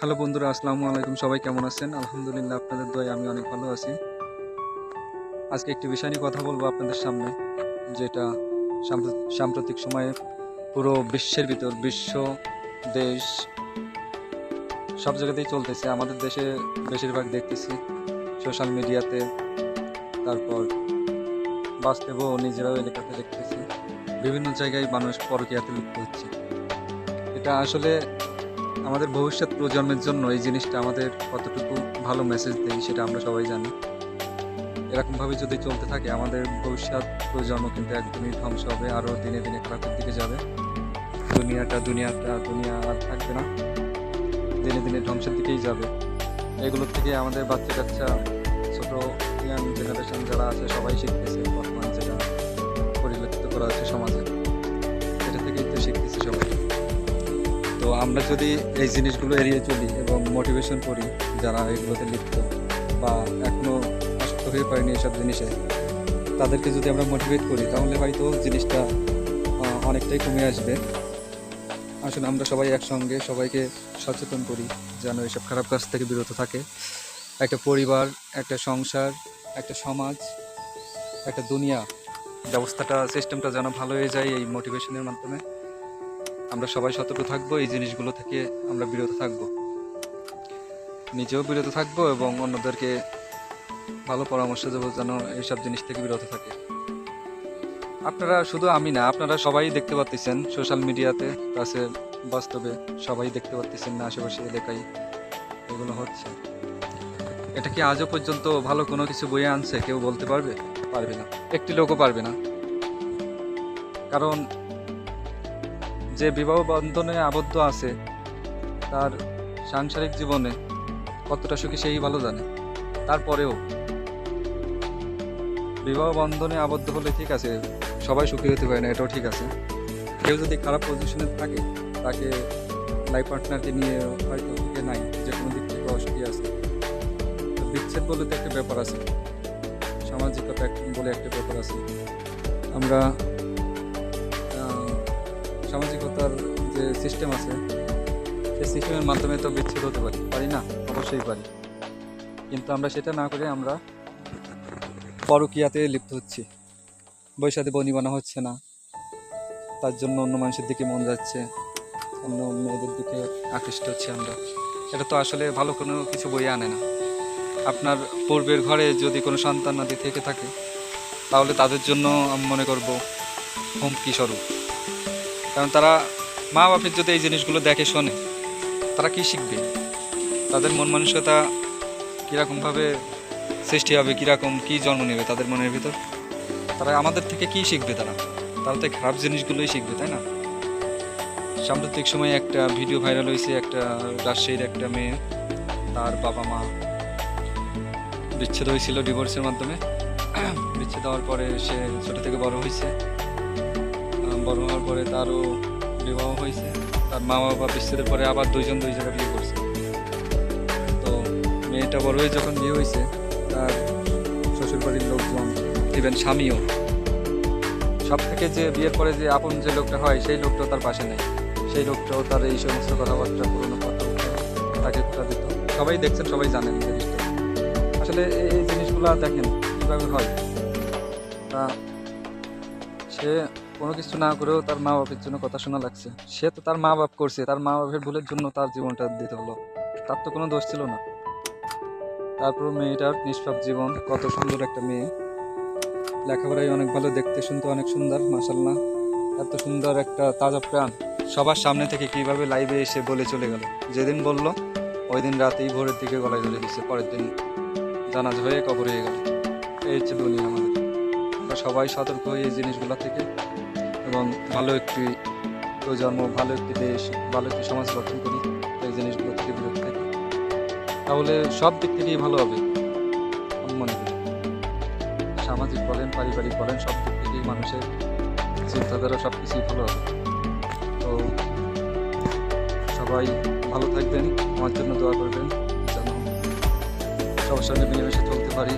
Hello বন্ধুরা, আসসালামু আলাইকুম। সবাই কেমন আছেন? আলহামদুলিল্লাহ, আপনাদের দয়ায় আমি অনেক ভালো আছি। আজকে একটি বিষয় নিয়ে কথা বলবো আপনাদের সামনে, যেটা সাম্প্রতিক সময়ে পুরো বিশ্বের ভিতর, দেশ সব জায়গাতেই চলতেছে। আমাদের দেশে বেশিরভাগ দেখতেছি সোশ্যাল মিডিয়াতে, তারপর বাস্তবেও নিজেরাও এলাকাতে দেখতেছি বিভিন্ন জায়গায় মানুষ পরকীয়াতে লিপ্ত হচ্ছে। এটা আসলে আমাদের ভবিষ্যৎ প্রজন্মের জন্য এই জিনিসটা আমাদের কতটুকু ভালো মেসেজ দেয় সেটা আমরা সবাই জানি। এরকমভাবে যদি চলতে থাকে আমাদের ভবিষ্যৎ প্রজন্ম কিন্তু একদমই ধ্বংস হবে, আরও দিনে দিনে খারাপের দিকে যাবে। দুনিয়া আর থাকবে না, দিনে দিনে ধ্বংসের দিকেই যাবে। এগুলো থেকে আমাদের বাচ্চা কাচ্চা, ছোট ইয়াং জেনারেশন যারা আছে সবাই শিখতেছে। বর্তমান যেটা পরিলক্ষিত করা হচ্ছে সমাজে, এটা থেকেই তো শিখতেছে সবাই। তো আমরা যদি এই জিনিসগুলো এড়িয়ে চলি এবং মোটিভেশন করি যারা এগুলোতে লিপ্ত বা এখনও আসক্ত হয়ে পারেনি এসব জিনিসে, তাদেরকে যদি আমরা মোটিভেট করি তাহলে হয়তো জিনিসটা অনেকটাই কমে আসবে। আসলে আমরা সবাই একসঙ্গে সবাইকে সচেতন করি যেন এসব খারাপ কাজ থেকে বিরত থাকে। একটা পরিবার, একটা সংসার, একটা সমাজ, একটা দুনিয়া ব্যবস্থাটা, সিস্টেমটা যেন ভালো হয়ে যায় এই মোটিভেশনের মাধ্যমে। আমরা সবাই সতর্ক থাকবো, এই জিনিসগুলো থেকে আমরা বিরত থাকবো, নিজেও বিরত থাকবো এবং অন্যদেরকে ভালো পরামর্শ দেবো যেন এইসব জিনিস থেকে বিরত থাকে। আপনারা শুধু আমি না, আপনারা সবাই দেখতে পাচ্ছেন সোশ্যাল মিডিয়াতে, তাছে বাস্তবে সবাই দেখতে পাচ্ছেন না আশেপাশে এলাকায় এগুলো হচ্ছে। এটা কি আজও পর্যন্ত ভালো কোনো কিছু বয়ে আনছে? কেউ বলতে পারবে? পারবে না, একটি লোকও পারবে না। কারণ যে বিবাহ বন্ধনে আবদ্ধ আছে তার সাংসারিক জীবনে কতটা সুখী সেই ভালো জানে। তারপরেও বিবাহ বন্ধনে আবদ্ধ হলে ঠিক আছে, সবাই সুখী হতে পারে না, এটাও ঠিক আছে। কেউ যদি খারাপ পজিশনে থাকে, তাকে লাইফ পার্টনারকে নিয়ে হয়তো সুখে নাই, যে কোনো দিক থেকে অসুখী আছে। বিচ্ছেদ বলে তো একটা ব্যাপার আছে, সামাজিকতা বলে একটা ব্যাপার আছে। আমরা সামাজিকতার যে সিস্টেম আছে সেই সিস্টেমের মাধ্যমে তো বিচ্ছেদ হতে পারি না? অবশ্যই পারি। কিন্তু আমরা সেটা না করে আমরা পরকীয়াতে লিপ্ত হচ্ছি, বৈশাখে বনিবনা হচ্ছে না, তার জন্য অন্য মানুষের দিকে মন যাচ্ছে, অন্য মেয়েদের দিকে আকৃষ্ট হচ্ছে আমরা। এটা তো আসলে ভালো কোনো কিছু বয়ে আনে না। আপনার পূর্বের ঘরে যদি কোনো সন্তান নাতি থেকে থাকে তাহলে তাদের জন্য আমি মনে করব হুমকি স্বরূপ। কারণ তারা, মা বাপের যদি এই জিনিসগুলো দেখে শোনে, তারা কি শিখবে? তাদের মন মানসিকতা কীরকমভাবে সৃষ্টি হবে, কীরকম কী জন্ম নেবে তাদের মনের ভিতর? তারা আমাদের থেকে কি শিখবে? তারা তো খারাপ জিনিসগুলোই শিখবে, তাই না? সাম্প্রতিক সময়ে একটা ভিডিও ভাইরাল হয়েছে, একটা রাজশাহীর একটা মেয়ে, তার বাবা মা বিচ্ছেদ হয়েছিল ডিভোর্সের মাধ্যমে। বিচ্ছেদ হওয়ার পরে সে ছোটো থেকে বড় হয়েছে, বড় হওয়ার পরে তারও বিবাহ হয়েছে। তার মা বাবা বিচ্ছেদের পরে আবার দুই জায়গায় বিয়ে করছে। তো মেয়েটা বড় হয়ে যখন বিয়ে হয়েছে, তার শ্বশুরবাড়ির লোকজন, ইভেন স্বামীও, সব থেকে যে বিয়ের পরে যে আপন যে লোকটা হয় সেই লোকটাও তার পাশে নেই। সেই লোকটাও তার এই সমস্ত কথাবার্তা, পুরোনো কথা তাকে খোঁটা দিত। সবাই দেখছেন, সবাই জানেন জিনিসটা। আসলে এই জিনিসগুলো দেখেন কীভাবে হয়। তা সে কোনো কিছু না করেও তার মা বাপের জন্য কথা শোনা লাগছে। সে তো তার মা বাপ করছে, তার মা বাপের ভুলের জন্য তার জীবনটা দিতে হলো, তার তো কোনো দোষ ছিল না। তারপর মেয়েটার নিষ্পাপ জীবন, কত সুন্দর একটা মেয়ে, লেখাপড়ায় অনেক ভালো, দেখতে শুনতে অনেক সুন্দর, মাশাআল্লাহ। এত সুন্দর একটা তাজা প্রাণ সবার সামনে থেকে কিভাবে লাইভে এসে বলে চলে গেল। যেদিন বলল ওই দিন রাতেই ভোরের দিকে গলায় ধরে দিচ্ছে, পরের দিন জানাজা হয়ে কবর হয়ে গেল। এই হচ্ছে দুনিয়া আমাদের। আমরা সবাই সতর্ক হই এই জিনিসগুলো থেকে এবং ভালো একটি প্রজন্ম, ভালো একটি দেশ, ভালো একটি সমাজ গঠন করি এই জিনিসগুলো থেকে বিরত থাকি, তাহলে সব দিক থেকেই ভালো হবে আমি মনে করি। সামাজিক বলেন, পারিবারিক বলেন, সব দিক থেকেই মানুষের চিন্তাধারা সব কিছুই ভালো হবে। তো সবাই ভালো থাকবেন, আমার জন্য দোয়া করবেন যেন সবার সঙ্গে মিলেমিশে চলতে পারি।